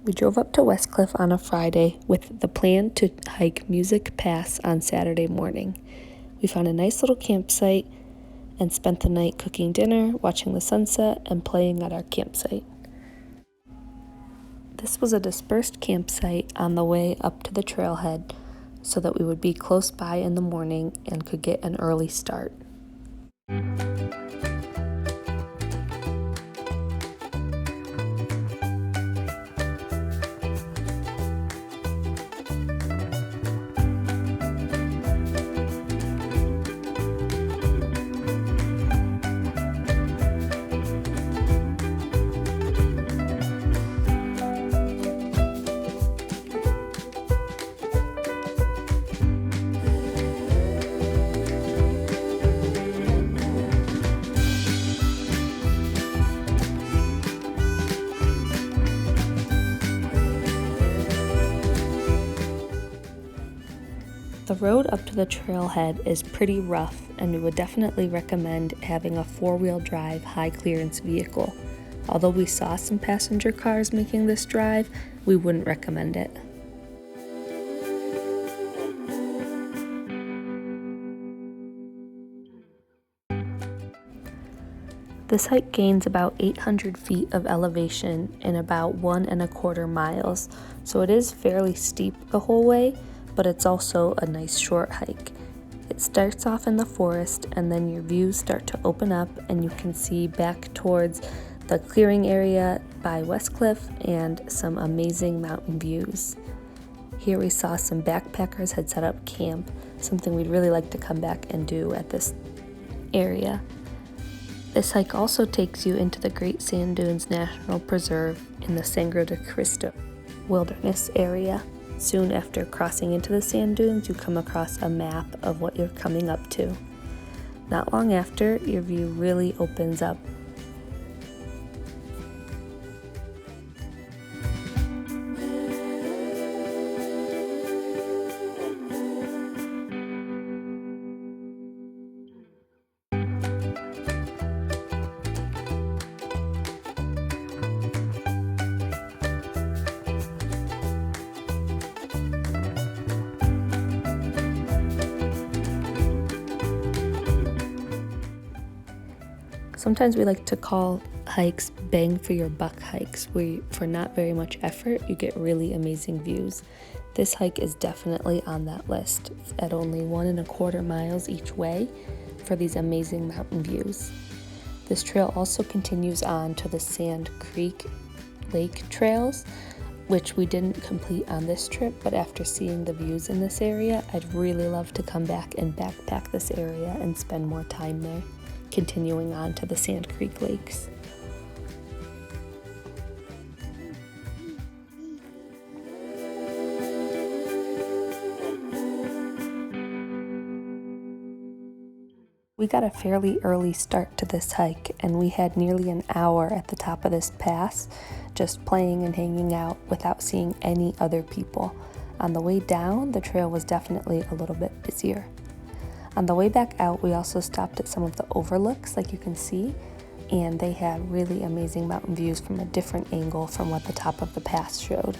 We drove up to Westcliffe on a Friday with the plan to hike Music Pass on Saturday morning. We found a nice little campsite and spent the night cooking dinner, watching the sunset, and playing at our campsite. This was a dispersed campsite on the way up to the trailhead so that we would be close by in the morning and could get an early start. The road up to the trailhead is pretty rough, and we would definitely recommend having a four-wheel drive high-clearance vehicle. Although we saw some passenger cars making this drive, we wouldn't recommend it. This hike gains about 800 feet of elevation in about 1.25 miles, so it is fairly steep the whole way, but it's also a nice short hike. It starts off in the forest, and then your views start to open up and you can see back towards the clearing area by Westcliffe and some amazing mountain views. Here we saw some backpackers had set up camp, something we'd really like to come back and do at this area. This hike also takes you into the Great Sand Dunes National Preserve in the Sangre de Cristo Wilderness area. Soon after crossing into the sand dunes, you come across a map of what you're coming up to. Not long after, your view really opens up. Sometimes we like to call hikes bang for your buck hikes, where for not very much effort, you get really amazing views. This hike is definitely on that list at only 1.25 miles each way for these amazing mountain views. This trail also continues on to the Sand Creek Lake trails, which we didn't complete on this trip, but after seeing the views in this area, I'd really love to come back and backpack this area and spend more time there, continuing on to the Sand Creek Lakes. We got a fairly early start to this hike, and we had nearly an hour at the top of this pass just playing and hanging out without seeing any other people. On the way down, the trail was definitely a little bit busier. On the way back out, we also stopped at some of the overlooks, like you can see, and they had really amazing mountain views from a different angle from what the top of the pass showed.